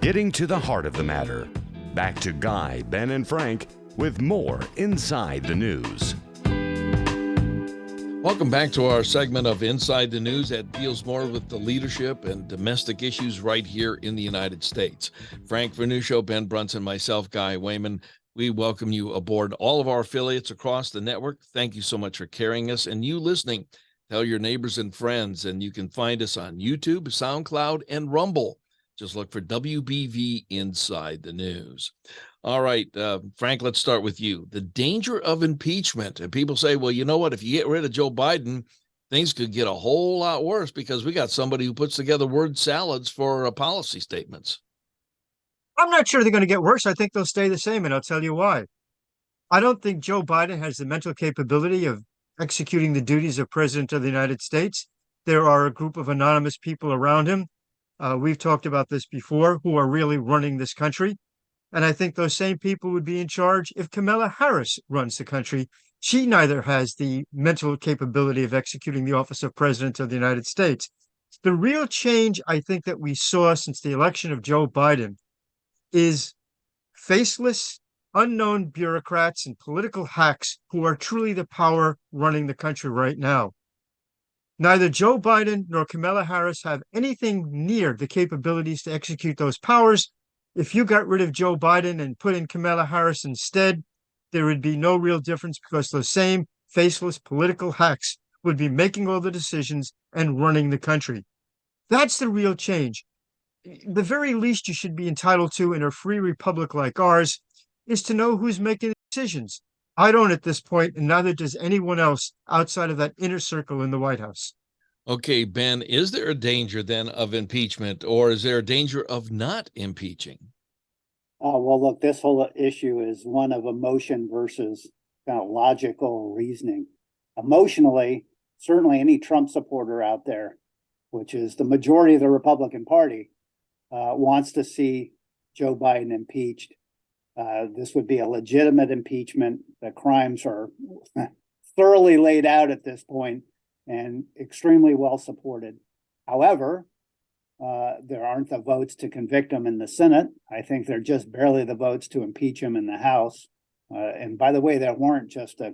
Getting to the heart of the matter. Back to Guy, Ben, and Frank with more Inside the News. Welcome back to our segment of Inside the News that deals more with the leadership and domestic issues right here in the United States. Frank Vernuccio, Ben Brunson, myself, Guy Wayman. We welcome you aboard all of our affiliates across the network. Thank you so much for carrying us. And you listening, tell your neighbors and friends. And you can find us on YouTube, SoundCloud, and Rumble. Just look for WBV Inside the News. All right, Frank, let's start with you. The danger of impeachment. And people say, well, you know what? If you get rid of Joe Biden, things could get a whole lot worse because we got somebody who puts together word salads for policy statements. I'm not sure they're going to get worse. I think they'll stay the same, and I'll tell you why. I don't think Joe Biden has the mental capability of executing the duties of President of the United States. There are a group of anonymous people around him. We've talked about this before, who are really running this country. And I think those same people would be in charge if Kamala Harris runs the country. She neither has the mental capability of executing the office of President of the United States. The real change I think that we saw since the election of Joe Biden is faceless, unknown bureaucrats and political hacks who are truly the power running the country right now. Neither Joe Biden nor Kamala Harris have anything near the capabilities to execute those powers. If you got rid of Joe Biden and put in Kamala Harris instead, there would be no real difference because those same faceless political hacks would be making all the decisions and running the country. That's the real change. The very least you should be entitled to in a free republic like ours is to know who's making the decisions. I don't at this point, and neither does anyone else outside of that inner circle in the White House. Okay, Ben, is there a danger then of impeachment, or is there a danger of not impeaching? Well, look, this whole issue is one of emotion versus kind of logical reasoning. Emotionally, certainly any Trump supporter out there, which is the majority of the Republican Party, wants to see Joe Biden impeached. This would be a legitimate impeachment. The crimes are thoroughly laid out at this point and extremely well supported. However, there aren't the votes to convict him in the Senate. I think they're just barely the votes to impeach him in the House. And by the way, there weren't just a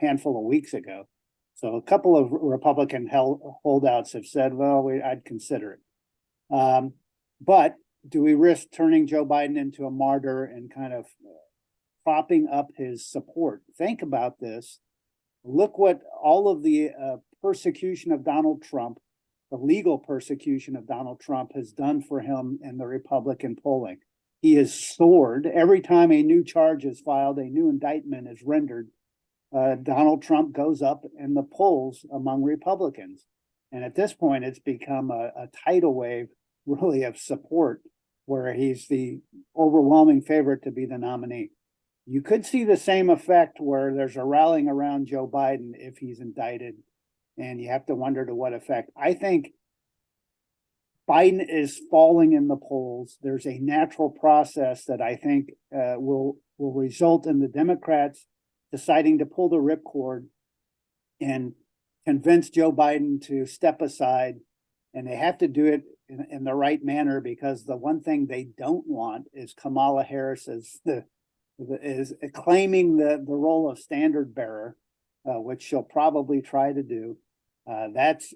handful of weeks ago. So a couple of Republican holdouts have said, well, I'd consider it. But do we risk turning Joe Biden into a martyr and kind of propping up his support? Think about this. Look what all of the persecution of Donald Trump, the legal persecution of Donald Trump, has done for him in the Republican polling. He has soared. Every time a new charge is filed, a new indictment is rendered, Donald Trump goes up in the polls among Republicans. And at this point, it's become a tidal wave, really, of support, where he's the overwhelming favorite to be the nominee. You could see the same effect where there's a rallying around Joe Biden if he's indicted, and you have to wonder to what effect. I think Biden is falling in the polls. There's a natural process that I think will result in the Democrats deciding to pull the ripcord and convince Joe Biden to step aside, and they have to do it in the right manner, because the one thing they don't want is Kamala Harris is claiming the role of standard bearer, which she'll probably try to do. That's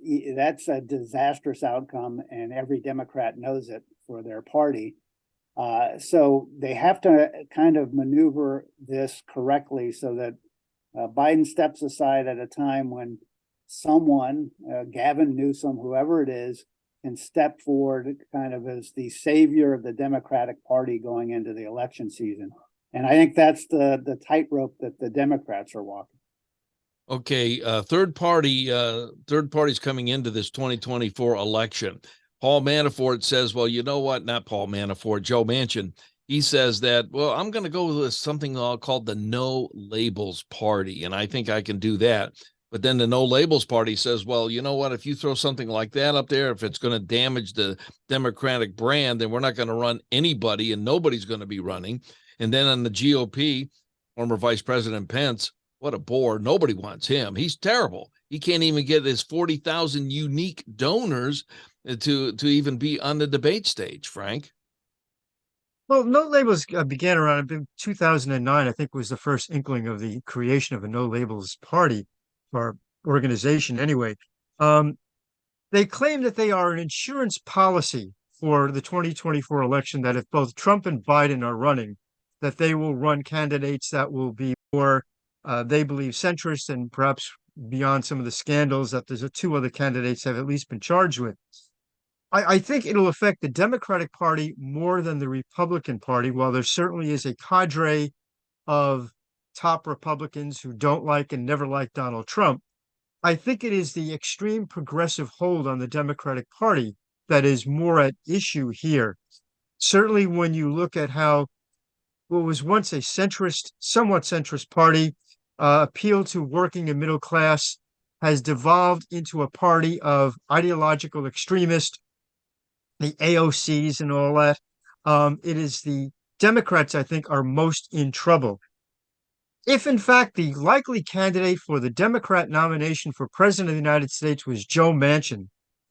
a disastrous outcome, and every Democrat knows it for their party. So they have to kind of maneuver this correctly so that Biden steps aside at a time when someone, Gavin Newsom, whoever it is, can step forward kind of as the savior of the Democratic Party going into the election season. And I think that's the tightrope that the Democrats are walking. Okay, third parties coming into this 2024 election. Paul Manafort says, well, you know what? Not Paul Manafort, Joe Manchin. He says that, well, I'm going to go with something called the No Labels Party, and I think I can do that. But then the No Labels Party says, well, you know what? If you throw something like that up there, if it's going to damage the Democratic brand, then we're not going to run anybody, and nobody's going to be running. And then on the GOP, former Vice President Pence, what a bore. Nobody wants him. He's terrible. He can't even get his 40,000 unique donors to even be on the debate stage, Frank. Well, no labels began around in 2009. I think was the first inkling of the creation of a no labels party or organization. Anyway, um, they claim that they are an insurance policy for the 2024 election. That if both Trump and Biden are running, that they will run candidates that will be more, they believe, centrist and perhaps beyond some of the scandals that there's two other candidates have at least been charged with. I think it'll affect the Democratic Party more than the Republican Party. While there certainly is a cadre of top Republicans who don't like and never liked Donald Trump, I think it is the extreme progressive hold on the Democratic Party that is more at issue here. Certainly, when you look at how what was once a centrist, somewhat centrist party, appeal to working and middle class, has devolved into a party of ideological extremists, the AOCs and all that. It is the Democrats, I think, are most in trouble. If, in fact, the likely candidate for the Democrat nomination for president of the United States was Joe Manchin,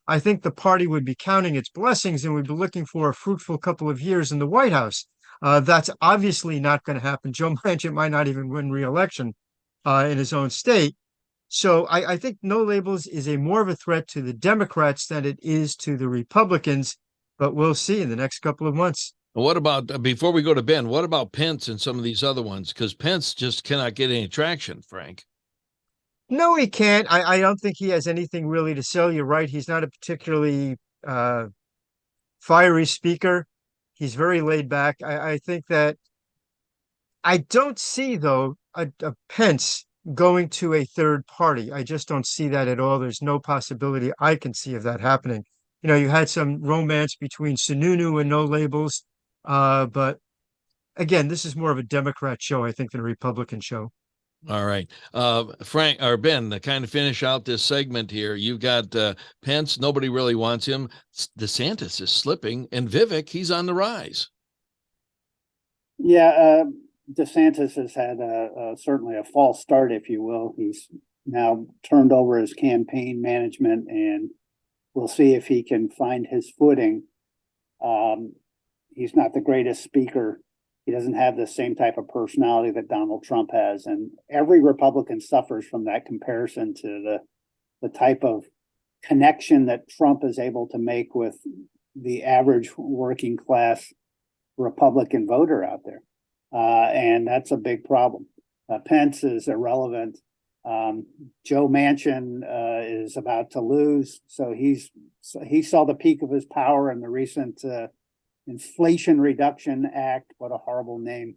I think the party would be counting its blessings and would be looking for a fruitful couple of years in the White House. That's obviously not going to happen. Joe Manchin might not even win re-election in his own state. So I think no labels is a more of a threat to the Democrats than it is to the Republicans, but we'll see in the next couple of months. What about, before we go to Ben, what about Pence and some of these other ones? Because Pence just cannot get any traction, Frank. No, he can't. I don't think he has anything really to sell. You're right. He's not a particularly fiery speaker. He's very laid back. I think that I don't see, though, a Pence going to a third party. I just don't see that at all. There's no possibility I can see of that happening. You know, you had some romance between Sununu and no labels. But again, this is more of a Democrat show, I think, than a Republican show. All right. Frank or Ben, to kind of finish out this segment here, you've got Pence. Nobody really wants him. DeSantis is slipping, and Vivek, he's on the rise. Yeah, DeSantis has had certainly a false start, if you will. He's now turned over his campaign management, and we'll see if he can find his footing. He's not the greatest speaker. He doesn't have the same type of personality that Donald Trump has. And every Republican suffers from that comparison to the type of connection that Trump is able to make with the average working class Republican voter out there. And that's a big problem. Pence is irrelevant. Joe Manchin is about to lose. So he saw the peak of his power in the recent Inflation Reduction Act. What a horrible name.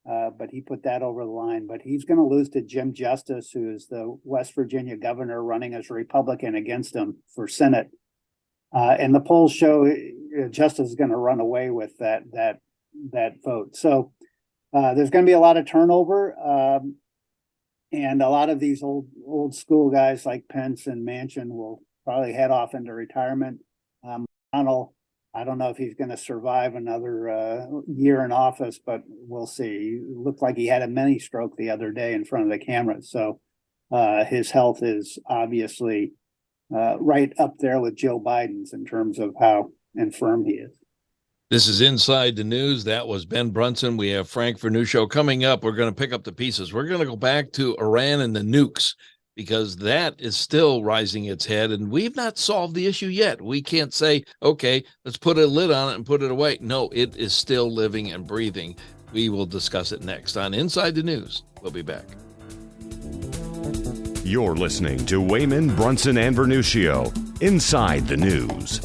But he put that over the line. But he's going to lose to Jim Justice, who is the West Virginia governor running as a Republican against him for Senate. And the polls show Justice is going to run away with that vote. So there's going to be a lot of turnover. And a lot of these old school guys like Pence and Manchin will probably head off into retirement. McConnell, I don't know if he's going to survive another year in office, but we'll see. He looked like he had a mini stroke the other day in front of the camera. So his health is obviously right up there with Joe Biden's in terms of how infirm he is. This is Inside the News. That was Ben Brunson. We have Frank Vernuccio coming up. We're going to pick up the pieces. We're going to go back to Iran and the nukes, because that is still rising its head, and we've not solved the issue yet. We can't say, okay, let's put a lid on it and put it away. No, it is still living and breathing. We will discuss it next on Inside the News. We'll be back. You're listening to Wayman, Brunson, and Vernuccio, Inside the News.